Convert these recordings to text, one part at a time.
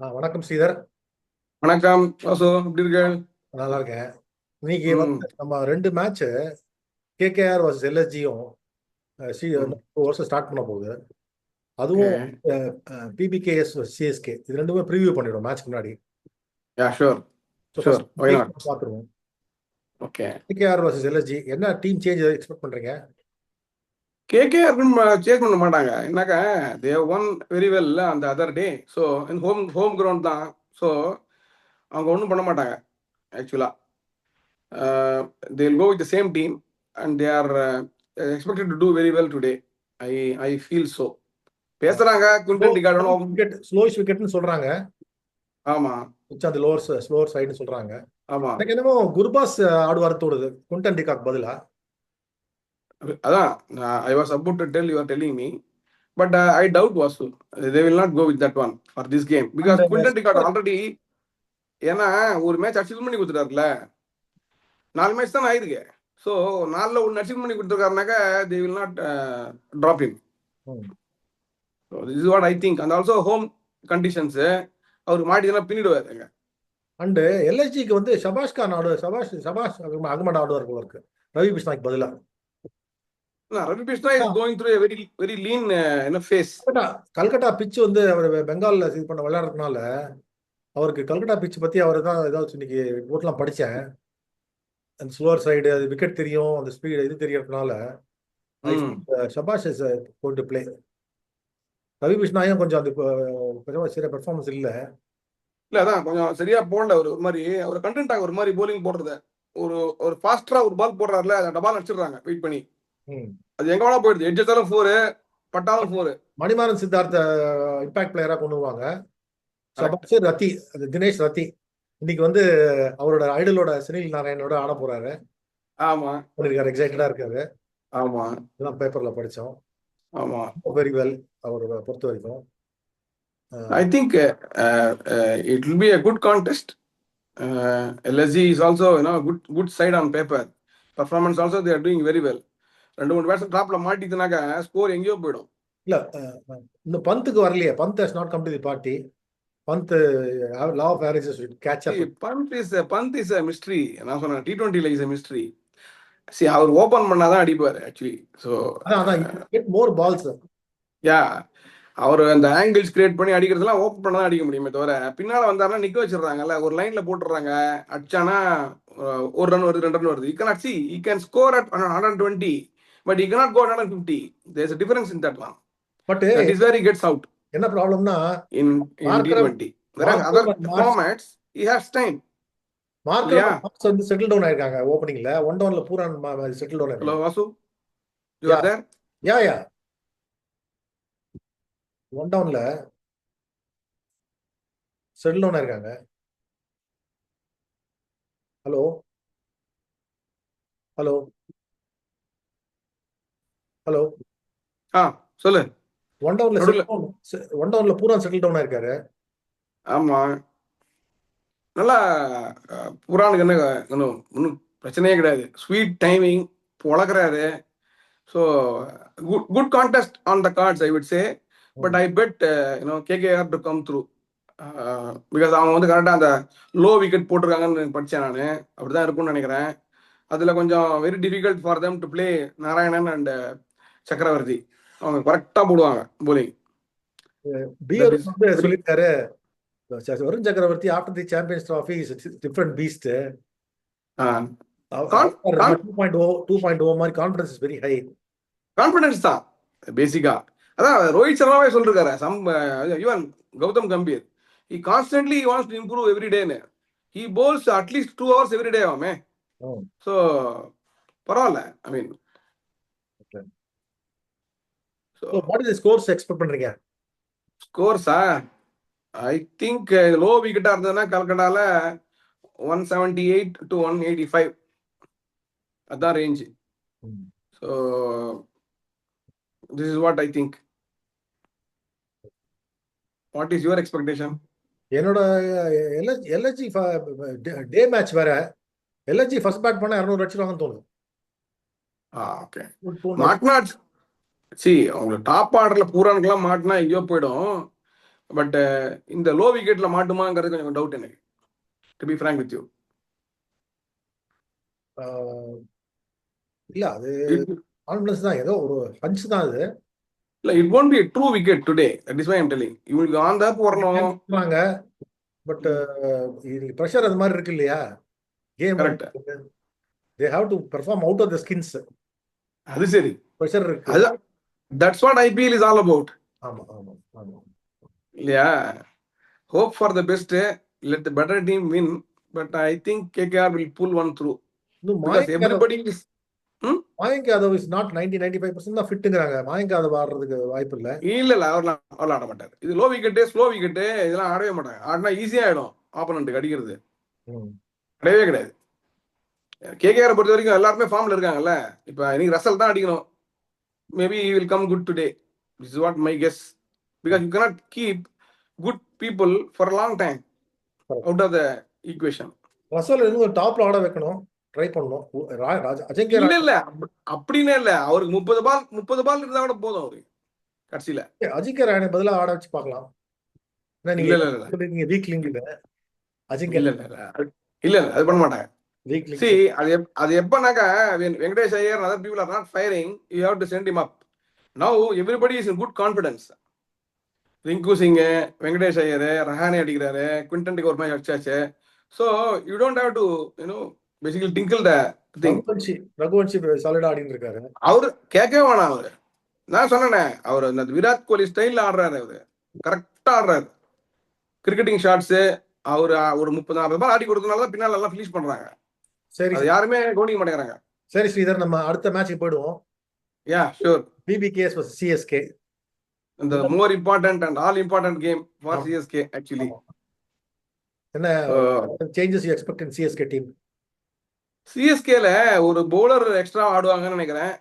வணக்கம் ஸ்ரீதர். வணக்கம் வாசு, எப்படி இருக்கு? நல்லா இருக்கேன். இன்னைக்கு ம். நம்ம ரெண்டு மேட்ச் கேகேஆர் வர்சஸ் எல்எஸ்ஜியும் ம். வருஷம் ஸ்டார்ட் பண்ண போகுது. ஓகே. அதுவும் பிபிகேஎஸ் சிஎஸ்கே இது ரெண்டுமே ப்ரிவியூ பண்ணிடுவோம் மேட்ச்க்கு முன்னாடி. Yeah, sure. So sure, first why not? பார்த்துருவோம். ஓகே. கேகேஆர் வர்சஸ் எல்எஸ்ஜி என்ன டீம் சேஞ்ச் எக்ஸ்பெக்ட் பண்றீங்க? கேகேஆர் சேஸ் பண்ண மாட்டாங்க. என்னக்கா, தே ஒன் வெரி வெல் அந்த other day. So home home ground தான். ஸோ அவங்க ஒன்றும் பண்ண மாட்டாங்க ஆக்சுவலா. They will go with the same team and they are expected to do very well today. I I feel so. பேசுறாங்க Quinton டிகார்டும். Slowish விக்கெட்னு சொல்றாங்க. ஆமா அந்த ஸ்லோவர் சைடுன்னு சொல்றாங்க. ஆமா, எனக்கு என்னமோ குர்பாஸ் ஆடுவார் தோடுது குவிண்டன் டிகாக் பதிலா. அதான் I was about to tell, you are telling me. But I doubt Vasu. They will not go with that one for this game. Because Quinton Dicard already, ஏன்னா ஒரு மேட்ச் அச்சீவ் பண்ணி கொடுத்துட்டாருல, 4 match தான் ஆயிருக்கு. So 4ல் 1 achieve பண்ணி கொடுத்துருக்காருனாக்கா they will not drop him. So this is what I think. And also home conditions அவர் மாட்டினா பின்னிடுவாருங்க. And எல்எஸ்ஜிக்கு Sabash Khan ஆடுவார். Sabash Ahmad ஆடுவார் போல இருக்கு ரவி பிஷ்னாக்கு பதிலா. Ravi Bishnoi is going through a very lean phase. Calcutta pitch அவர் பெங்கால்ல இது பண்ண விளையாடுறதுனால அவருக்கு கல்கட்டா பிச் பத்தி அவர் தான் ஏதாவது இன்னைக்கு ரிப்போர்ட்லாம் படிச்சேன். அந்த ஸ்லோவர் சைடு அது விக்கெட் தெரியும், அந்த ஸ்பீடு இது தெரியறதுனால Shahbaz is going to play. Ravi பிஷ்னாயும் கொஞ்சம் அது கொஞ்சம் சரியா பெர்ஃபார்மன்ஸ் இல்ல. அதான் கொஞ்சம் சரியா போடல. ஒரு மாதிரி அவர் கண்டென்ட் ஆக ஒரு மாதிரி போலிங் போடுறது ஒரு ஃபாஸ்டரா ஒரு பால் போடுறாருல, அந்த டபால் அடிச்சிடுறாங்க வெயிட் பண்ணி. அது எங்க வேணா போயிடுது. எட்ஜாலும் 4 பட்டாலும் 4. மணிமாறன் சித்தார்த்த இம்பாக்ட் பிளேயரா கொண்டு வருவாங்க. ரத்தி, தினேஷ் ரத்தி இன்னைக்கு அவரோட ஐடலோட சுனில் நாராயணோட ஆட போறாரு. ஆமா, எக்ஸைட்டடா இருக்காரு. ஆமா, இதெல்லாம் பேப்பர்ல படிச்சோம். ஆமா, வெரி வெல் அவரோட பொறுத்த வரைக்கும். I think it will be a good contest. LSG is also good side on paper. Performance also they are doing very well. 2-3 bats டாப்ல மாட்டிதுனாக்க ஸ்கோர் எங்கேயோ போயிடும். இல்ல இந்த பந்துக்கு வரலையே. Pant has not come to the party. Pant law of averages will catch up. Pant is a mystery. நான் சொன்னேன் T20ல இஸ் a mystery. See, அவர் ஓபன் பண்ணாதான் அடிப்பாரு ஆக்சுவலி. ஸோ அதான் get more balls. யா, அவர் அந்த ஆங்கிள்ஸ் கிரியேட் பண்ணி அடிக்கிறதுலாம் ஓப்பன் பண்ண தான் அடிக்க முடியுமே தவிர பின்னால வந்தாருன்னா நிக்க வச்சிடுறாங்கல்ல, ஒரு லைன்ல போட்டுடுறாங்க. அடிச்சானா 1 ரன் வருது, 2 ரன் வருது. You can see he can score at 120 but he cannot go 150. there is a difference in that one. But that is where he gets out. என்ன ப்ராப்ளம்னா in T20 whereas other formats he has time. மார்க்கர் settle down ஆயிருக்காங்க. ஓபனிங்ல 1 டவுன்ல பூரா settle down ஆயிருக்காங்க. Hello Vasu, you are there? Yeah 1 டவுன்ல settle down ஆயிருக்காங்க. ஹலோ ஹலோ ஹலோ சொல்லு. 1 டவுன்ல பூரா செட்டில் டவுன் ஆயிருக்காரு. ஆமா, நல்லா புரானுக்கு என்ன ஒன்றும் பிரச்சனையே கிடையாது. ஸ்வீட் டைமிங் வளர்க்குறாரு. So good contest on the cards I would say. But I bet KKR to come through. Because அவங்க கரெக்டாக அந்த லோ விக்கெட் போட்டிருக்காங்கன்னு படித்தேன் நான். அப்படிதான் இருக்கும்னு நினைக்கிறேன். அதில் கொஞ்சம் very difficult for them to play Narayanan and Chakravarthy. அவங்க கரெக்டாக போடுவாங்க போலிங். சொல்லியிருக்காரு Varun Chakravarthy after the champions trophy is different beast. 2.0 மாதிரி confidence is very high. Confidence தான் பேசிக்கா. அதான் ரோஹித் சர்மாவே சொல்லிருக்காரு. Even Gautam Gambhir he constantly wants to improve every day. He bowls at least 2 hours every day ஆமே. So பரவாயில்ல. I mean, so what is the scores expect பண்றீங்க? scores I think low wicket இருந்ததுன்னா கல்கட்டால 178 to 185 அதான் range. So this is what I think. What is your expectation? என்னோட LSG day match வேற. LSG first bad பண்ண 200 அடிச்சிருவாங்கன்னு தோணுது. Okay. மாட்னா C அவங்க top ஆர்டர்ல பூரானுக்குலாம் மாட்டினா எங்கேயோ போயிடும். பட் இந்த லோ விக்கெட்ல மாட்டுமாங்கிறது கொஞ்சம் டவுட் எனக்கு, to be frank with you. இல்ல அது கான்பிடன்ஸ் தான், ஏதோ ஒரு ஹன்ச் தான் அது. இல்ல, it won't be a true wicket today. That is why I'm telling. இவங்களுக்கு ஆன் த வரணும். சொல்றாங்க பட் ப்ரெஷர் அது மாதிரி இருக்கு இல்லையா game. Correct. They have to perform out of the skins. அது சரி, ப்ரெஷர் இருக்கு. அது that's what IPL is all about. ஆமா ஆமா ஆமா. இல்லையா? Hope for the best, let the better team win, but I think KKR will pull one through because everybody is. Mayank Yadav is not 90-95% தான் ஃபிட்டுங்கிறாங்க. மயங்க் யாதவ் ஆடுறதுக்கு வாய்ப்பு இல்லை. இல்ல அவர்லாம் ஆட மாட்டார். இது லோ விக்கெட்டு, ஸ்லோ விக்கெட்டு, இதெல்லாம் ஆடவே மாட்டாங்க. ஆடினா ஈஸியா ஆயிடும் ஆப்போனண்ட்டுக்கு அடிக்கிறது. கிடையவே கிடையாது. கேகேஆர் பொறுத்த வரைக்கும் எல்லாருமே ஃபார்ம்ல இருக்காங்கல்ல. இப்ப இன்னைக்கு ரசல் தான் அடிக்கணும். Maybe he will come good today. This is what my guess. Because you cannot keep good people for a long time out of the equation. Russell இன்னும் டாப்ல ஆட வைக்கணும், ட்ரை பண்ணணும். அஜிங்கியா இல்ல அப்படின்னு இல்ல, அவருக்கு 30 பால் இருந்தா கூட போதும் அவருக்கு கடைசியில. அஜிங்கியா ராயனை பதிலா ஆட வச்சு பார்க்கலாம். இல்ல வீக் லிங்க் அஜிங்கியா இல்ல அது பண்ண மாட்டாங்க. Week link. See, அது எப்பனாக்கா Venkatesh Iyer and other people are not firing, you have to send him up. Now everybody is in good confidence. Rinku Singh, Venkatesh Iyer, Rahane அடிக்கிறாரு, குவிண்டன்க்கு ஒரு மேட்ச் அடிச்சாச்சு. So you don't have to, basically tinkle the thing. Raghuvanshi சாலிடா ஆடிட்டு இருக்காரு. அவரு கேட்கவே வேணாம். அவரு நான் சொன்னேனே, அவர் அந்த விராட் கோலி ஸ்டைல்ல ஆடுறாரு. அவரு கரெக்டா ஆடுறாரு. கிரிக்கெட்டிங் ஷாட்ஸ் அவரு ஒரு 30-40 பால் ஆடி கொடுத்தனால தான் பின்னால எல்லாம் ஃபினிஷ் பண்றாங்க. சரி, அது யாருமே கவனிக்க மாட்டேங்கிறாங்க. சரி ஸ்ரீதர், நம்ம அடுத்த மேட்சுக்கு போயிடுவோம். Yeah sure. BBKS vs CSK. The more important and all important game for CSK actually. என்ன changes you expect in CSK team? CSKல ஒரு பவுலர் எக்ஸ்ட்ரா ஆடுவாங்கன்னு நினைக்கிறேன்.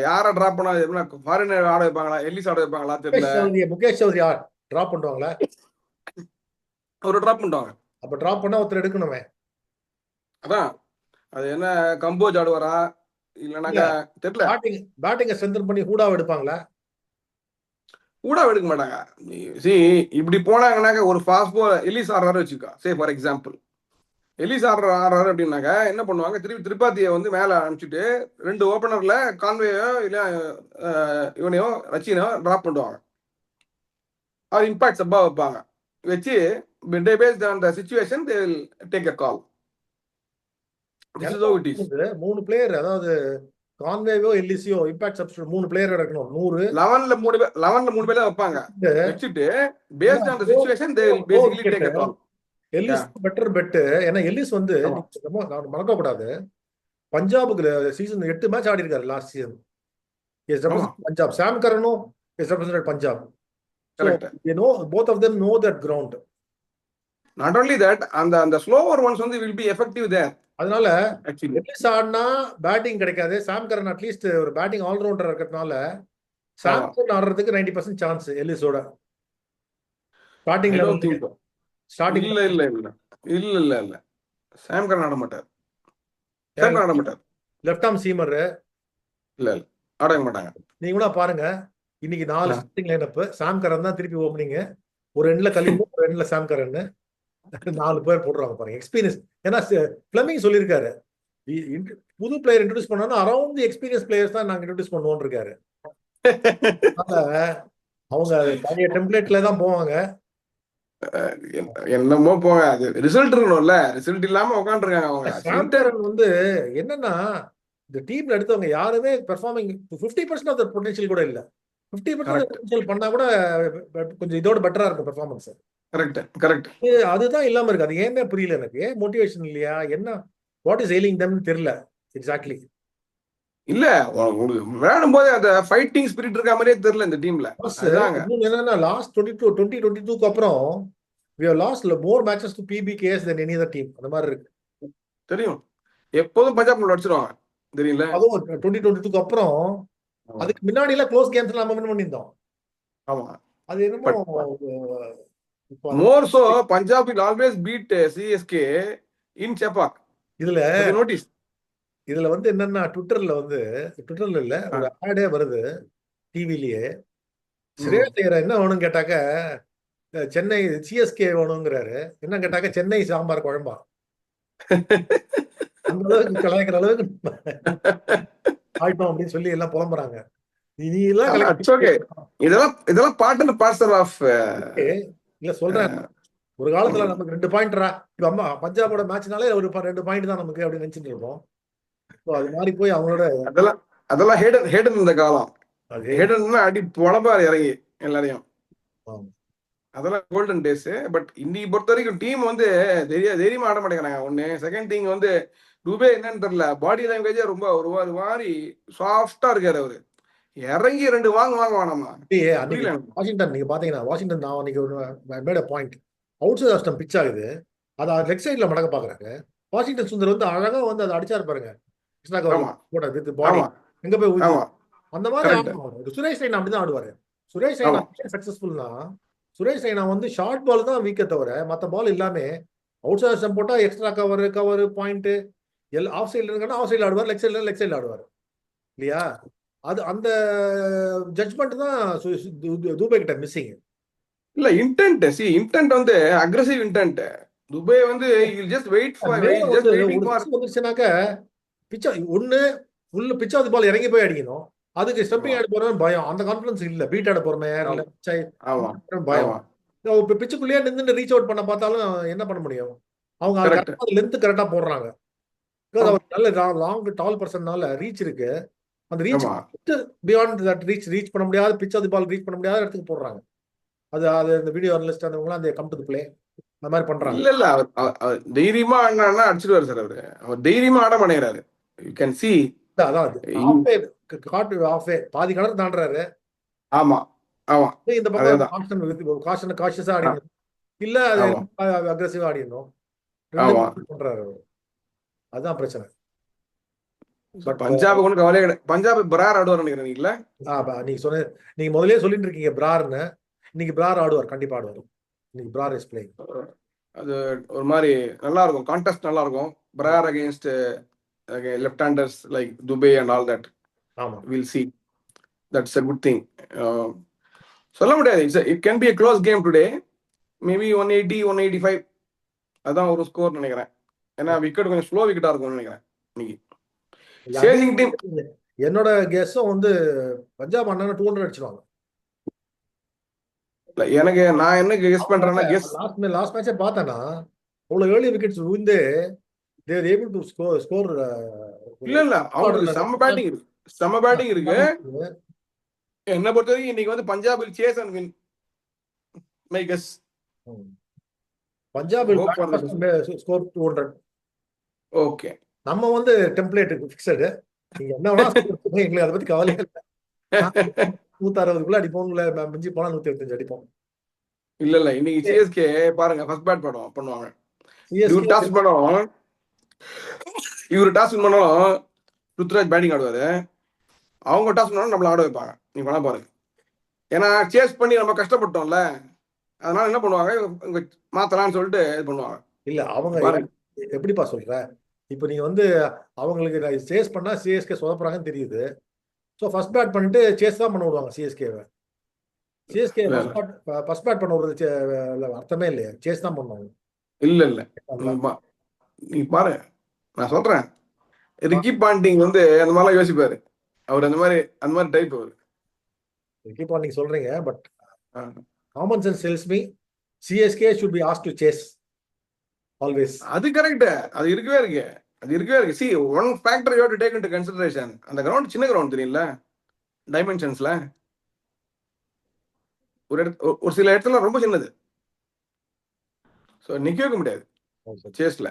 யாரை டிராப் பண்ணா, ஃபாரினர் ஆட வைப்பாங்களா, எல்லிஸ் ஆட வைப்பாங்களா தெரியல. முகேஷ் சௌத்ரி டிராப் பண்ணுவாங்களா? ஒரு டிராப் பண்ணுவாங்க. அப்ப டிராப் பண்ணா ஒருத்தர் எடுக்கணுமே. அதான் அது என்ன, கம்போஜ் ஆடுவாரா இல்லைனாக்கா தெரியல. பேட்டிங்க ஸ்ட்ரென்தன் பண்ணி ஹூடாவை எடுப்பாங்களா? ஹூடாவை எடுக்க மாட்டாங்க. இப்படி போனாங்கன்னாக்க ஒரு ஃபாஸ்ட் பால் எல்லிஸ் ஆடுறாரு வச்சுக்கா, சே ஃபார் எக்ஸாம்பிள் எல்லிஸ் ஆடுறாரு அப்படின்னாக்கா என்ன பண்ணுவாங்க, திரிபாத்தியை வந்து மேலே அனுப்பிச்சிட்டு 2 ஓப்பனர்ல கான்வேயோ இல்லை இவனையோ ரச்சினோ டிராப் பண்ணுவாங்க. அது இம்பாக்ட் சப்பா வைப்பாங்க. வச்சு based on the situation they will take a call. This is how it is. 3 player, அதாவது கான்வேவோ எல்லிசியோ இம்பாக்ட் சப்ஸ்டிட்யூட் 3 பிளேயர் எடுக்கணும். 11ல 3 பேர் தான் வைப்பாங்க. வச்சிட்டு based on the situation they will basically take a call. Ellis better bet. ஏன்னா Ellis வந்து நான் மறக்க கூடாது, பஞ்சாபுக்கு சீசன் 8 மேட்ச் ஆடி இருக்காரு last season. Is represent Punjab. Sam கரனும் is represent Punjab. Correct. You know, both of them know that ground. Not only that, அந்த slower ones வந்து will be effective there. அதனால actually எல்லிஸ் ஆடினா பேட்டிங் கிடைக்காது. சாம் கரன் அட்லீஸ்ட் ஒரு batting allrounder இருக்கிறதுனால சாம் கரன் ஆடுறதுக்கு 90% chance எல்லிஸோட. ஸ்டார்டிங்ல இல்ல சாம் கரன் ஆட மாட்டார். லெஃப்ட் ஆர்ம் சீமர் இல்ல ஆட மாட்டாங்க. நீங்க கூட பாருங்க, இன்னைக்கு 4 ஸ்டார்டிங் லைனப். சாம் கரன் தான் திருப்பி ஓப்பனிங். ஒரு எண்ட்ல கலிமோ, ஒரு எண்ட்ல சாம் கரன், 4 பேர் போடுறாங்க பாருங்க. எக்ஸ்பீரியன்ஸ். ஏன்னா பிளமிங் சொல்லியிருக்காரு, புது பிளேயர் இன்ட்ரோடியூஸ் பண்ணா அரௌண்ட் தி எக்ஸ்பீரியன்ஸ் பிளேயர்ஸ் தான் நாங்க இன்ட்ரோடியூஸ் பண்ணுவோம் இருக்காரு. அவங்க பழைய டெம்ப்ளேட்ல தான் போவாங்க. என்னமோ போங்க, அது ரிசல்ட் இருக்கணும்ல. ரிசல்ட் இல்லாம உட்காந்துருக்காங்க அவங்க. சாம் கரன் வந்து என்னன்னா, இந்த டீம்ல எடுத்தவங்க யாருமே பெர்ஃபார்மிங் 50% ஆஃப் தி பொட்டன்ஷியல் கூட இல்ல. 50% பொட்டன்ஷியல் பண்ணா கூட கொஞ்சம் இதோட பெட்டரா இருக்கும் பெர்ஃபார்மன்ஸ். கரெக்ட். அதுதான் இல்லாம இருக்கு. அது ஏன்னே புரியல எனக்கு. ஏன் மோட்டிவேஷன் இல்லையா, என்ன வாட் இஸ் எய்லிங் தம் தெரியல எக்ஸாக்ட்லி. இல்ல விளையாடும் போது அந்த ஃபைட்டிங் ஸ்பிரிட் இருக்க மாதிரியே தெரியல இந்த டீம்ல. என்னன்னா லாஸ்ட் 2022 அப்புறம் we have lost more matches to PBKS than any other team. அந்த மாதிரி இருக்கு. தெரியும், எப்போதும் பஞ்சாப் அடிச்சிருவாங்க தெரியல. அதுவும் 2022 அப்புறம். அதுக்கு முன்னாடி எல்லாம் க்ளோஸ் கேம்ஸ் நாம வின் பண்ணிருந்தோம். ஆமா, அது என்னமோ மோர் so Punjab will always beat CSK in Chepauk. இதுல நோட்டீஸ் வந்து என்னன்னா, ட்விட்டர்ல இல்ல, ஒரு ஆடே வருது டிவிலயே. ஸ்ரேயஸ் ஐயர் என்ன வேணும்னு கேட்டாக்க, சென்னை சிஎஸ்கே வேணுங்கிறாரு. என்ன கேட்டாக்க சென்னை சாம்பார் குழம்பா, அந்த அளவுக்கு கலாய்க்கிற அளவுக்கு ஆயிட்டோம் அப்படின்னு சொல்லி எல்லாம் புலம்புறாங்க. நீ எல்லாம் இட்ஸ் ஓகே. இதெல்லாம் பார்ட் அண்ட் பார்சல் ஆஃப். இல்ல சொல்றேன், ஒரு காலத்துல நமக்கு 2 பாயிண்ட்ரா, இப்ப அம்மா பஞ்சாபோட மேட்ச்னாலே ஒரு 2 பாயிண்ட் தான் நமக்கு அப்படின்னு நினைச்சிட்டு இருப்போம். அது மாதிரி போய் அவங்களோட அதெல்லாம் ஹேடன் இந்த காலம். அது ஹேடன்னா அடி புலம்பாரு இறங்கி எல்லாரையும். அதெல்லாம் கோல்டன் டேஸ். பட் இன்னைக்கு பொறுத்த வரைக்கும் டீம் வந்து தைரியமா ஆட மாட்டேங்கிறாங்க. ஒண்ணு. செகண்ட் திங் வந்து டுபே என்னன்னு தெரியல, பாடி லாங்குவேஜே ரொம்ப ஒரு மாதிரி சாஃப்டா இருக்காரு அவரு. இறங்கி 2 வாங்க வேணாமா? வாஷிங்டன் நீங்க பாத்தீங்கன்னா, வாஷிங்டன் நான் அன்னைக்கு மேட் பாயிண்ட் அவுட் சைட் ஆஸ்டம் பிச் ஆகுது, அதை லெக் சைட்ல மடக்க பாக்குறாங்க. வாஷிங்டன் சுந்தர் வந்து அழகா வந்து அதை அடிச்சாரு பாருங்க, பாடி எங்க போய் ஊத்தி அந்த மாதிரி ஆடுவாரு. சுரேஷ் ரெய்னா அப்படிதான் ஆடுவாரு. சுரேஷ் ரெய்னா சக்சஸ்ஃபுல்னா, சுரேஷ் ரெய்னா வந்து ஷார்ட் பால் தான் வீக்க தவிர மற்ற பால் எல்லாமே அவுட் சைட் ஆஸ்டம் போட்டா எக்ஸ்ட்ரா கவர் பாயிண்ட் ஆஃப் சைட்ல இருக்கா ஆஃப் சைட்ல ஆடுவார், லெக் சைட்ல ஆடுவார் இல்லையா? அது அந்த ஜட்ஜ்மெண்ட் தான் துபே கிட்ட மிஸ்ஸிங். இல்ல இன்டென்ட் வந்து அக்ரெசிவ் இன்டென்ட். துபே வந்து ஜஸ்ட் வெயிட் ஃபார் வந்துருச்சுனாக்க பிச்சா ஒண்ணு full pitch of the ball இறங்கி போய் அடிக்கணும். அதுக்கு ஸ்டெப்பிங் ஆட போறோம் பயம், அந்த கான்ஃபிடன்ஸ் இல்ல. பீட் ஆட போறமே பயம். பிச்சுக்குள்ளேயே நின்று ரீச் அவுட் பண்ண பார்த்தாலும் என்ன பண்ண முடியும்? அவங்க லென்த் கரெக்டா போடுறாங்க. அவர் நல்ல லாங் டால் பர்சன்னால ரீச் இருக்கு. அந்த ரீச் பியாண்ட் தட் ரீச் பண்ண முடியாத, pitch of the ball reach பண்ண முடியாத இடத்துக்கு போடுறாங்க. அது அந்த வீடியோ அனலிஸ்ட் அந்த they come to the play அந்த மாதிரி பண்றாங்க. இல்ல அவர் தைரியமா ஆடினா அடிச்சிடுவாரு சார். அவர் தைரியமா ஆட மாட்டேங்கிறாரு. You can see. அதான் பாதி கலர் தாண்டுறாரு. ஆமா இந்த பக்கம் காஷியஸா ஆடிடணும், இல்ல அக்ரெசிவா ஆடிடணும். பண்றாரு. அதுதான் பிரச்சனை. பஞ்சாப் ஒன்றும் கவலையே கிடையாது. பஞ்சாப் பிரார் ஆடுவார் நினைக்கிறீங்களா? நீங்க சொன்ன, நீங்க முதலே சொல்லிட்டு இருக்கீங்க பிரார்னு. இன்னைக்கு பிரார் ஆடுவார், கண்டிப்பா ஆடுவார். இன்னைக்கு பிரார் இஸ் பிளேயிங். அது ஒரு மாதிரி நல்லா இருக்கும், கான்டெஸ்ட் நல்லா இருக்கும். Brar against left handers like Dube and all that. Will see. That's a good thing. சொல்ல முடியாது. It can be a close game today. Maybe 180 185 அதான் ஒரு ஸ்கோர் நினைக்கிறேன். ஏன்னா விக்கெட் கொஞ்சம் ஸ்லோ விக்கெட்டா இருக்கும்னு நினைக்கிறேன் இன்னைக்கு. சேசிங் டீம் என்னோட கெஸ்ஸும் வந்து பஞ்சாப் அண்ணா 200 அடிச்சிடுவாங்க. எனக்கு நான் என்ன கெஸ் பண்றேன்னா, லாஸ்ட் மேட்சே பார்த்தேன்னா அவ்வளவு ஏர்லி விக்கெட்ஸ் விழுந்து they are able to score. இல்ல அவங்களுக்கு செம்ம பேட்டிங் இருக்கு. என்ன பொறுத்த வரைக்கும் இன்னைக்கு வந்து Punjab will chase and win. My guess. Punjab will score 200. Okay. நம்ம வந்து டெம்ப்ளேட் ஃபிக்ஸட். நீங்க என்ன வேணா எங்களுக்கு அதை பத்தி கவலையே இல்லை. 160 அடிப்போம், மிஞ்சி போனா 125 அடிப்போம். இல்ல இன்னைக்கு சிஎஸ்கே பாருங்க, ஃபர்ஸ்ட் பேட் பண்ணுவாங்க. இவரு டாஸ் பண்ணோம், ருத்ராஜ் பேட்டிங் ஆடுவாரு. அவங்க டாஸ் பண்ணாலும் நம்மள ஆட வைப்பாங்க. நீங்க வேணா பாருங்க. ஏன்னா சேஸ் பண்ணி நம்ம கஷ்டப்பட்டோம்ல, அதனால என்ன பண்ணுவாங்க, இவங்க மாத்தலாம்னு சொல்லிட்டு இது பண்ணுவாங்க. இல்ல அவங்க எப்படிப்பா சொல்ற, இப்ப நீங்க வந்து அவங்களுக்கு சேஸ் பண்ணா சிஎஸ்கே சொதப்புறாங்கன்னு தெரியுது. ஸோ ஃபர்ஸ்ட் பேட் பண்ணிட்டு சேஸ் தான் பண்ண விடுவாங்க சிஎஸ்கேவை. சிஎஸ்கே ஃபர்ஸ்ட் பேட் பண்ண விடுறது அர்த்தமே இல்லையா, சேஸ் தான் பண்ணுவாங்க. இல்ல நீ பாரு, நான் சொல்றேன், ரிக்கி பாண்டிங் வந்து அந்த மாதிரிலாம் யோசிப்பாரு. அவர் அந்த மாதிரி டைப். அவர் ரிக்கி பாண்டிங் சொல்றீங்க, but common sense டெல்ஸ் me CSK should be asked to chase always. அது கரெக்ட். அது இருக்கவே இருக்கு. see, one factor you have to take into consideration. அந்த கிரவுண்ட் சின்ன கிரவுண்ட் தெரியல, டைமென்ஷன்ஸ்ல ஒரு சில இடத்துல ரொம்ப சின்னது. ஸோ நிக்க வைக்க முடியாது சேஸ்ல.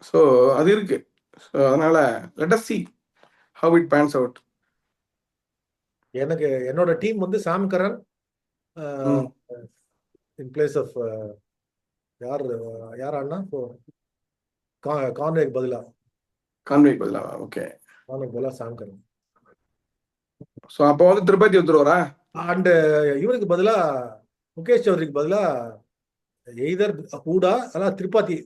ஸோ அது இருக்கு. ஸோ அதனால let us see how it pans out. எனக்கு என்னோட டீம் வந்து சாம் கரன் இன் பிளேஸ் ஆஃப் யார் ஆனா கான்வேக்கு பதிலா ஓகே, கான்வேக்கு பதிலா சாம் கரன். ஸோ அப்போ வந்து திருப்பதி வந்துருவாரா? அண்ட் இவருக்கு பதிலா முகேஷ் சௌத்ரிக்கு பதிலா எய்தர் ஹூடா அல்ல திருப்பதி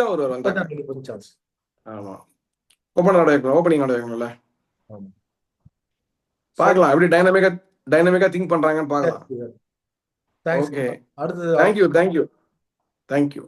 தான் வருவார் சான்ஸ். ஆமா, ஓப்பனிங் ஆட வைக்கணும்ல. பார்க்கலாம் எப்படி டைனமிக்கா திங்க் பண்றாங்கன்னு பார்க்கலாம். தேங்க்ஸ். ஓகே, அடுத்து தேங்க்யூ தேங்க்யூ தேங்க்யூ.